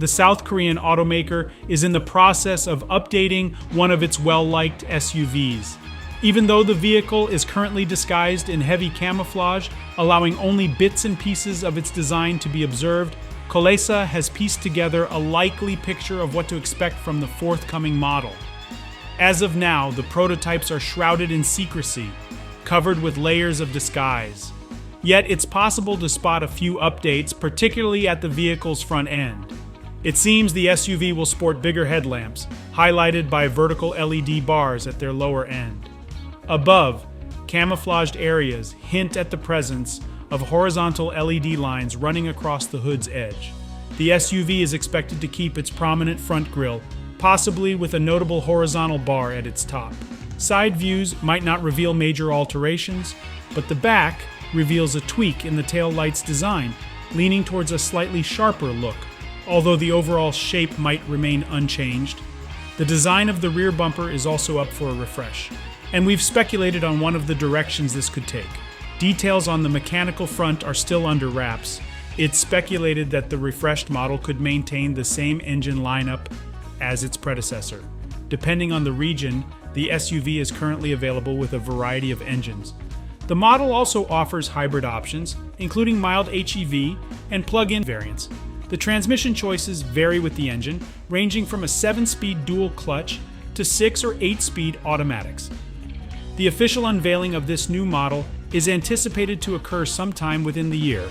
the South Korean automaker is in the process of updating one of its well-liked SUVs. Even though the vehicle is currently disguised in heavy camouflage, allowing only bits and pieces of its design to be observed, Kolesa has pieced together a likely picture of what to expect from the forthcoming model. As of now, the prototypes are shrouded in secrecy, covered with layers of disguise. Yet it's possible to spot a few updates, particularly at the vehicle's front end. It seems the SUV will sport bigger headlamps, highlighted by vertical LED bars at their lower end. Above, camouflaged areas hint at the presence of horizontal LED lines running across the hood's edge. The SUV is expected to keep its prominent front grille, possibly with a notable horizontal bar at its top. Side views might not reveal major alterations, but the back reveals a tweak in the taillight's design, leaning towards a slightly sharper look, although the overall shape might remain unchanged. The design of the rear bumper is also up for a refresh, and we've speculated on one of the directions this could take. Details on the mechanical front are still under wraps. It's speculated that the refreshed model could maintain the same engine lineup as its predecessor. Depending on the region, the SUV is currently available with a variety of engines. The model also offers hybrid options, including mild HEV and plug-in variants. The transmission choices vary with the engine, ranging from a 7-speed dual clutch to 6 or 8-speed automatics. The official unveiling of this new model is anticipated to occur sometime within the year,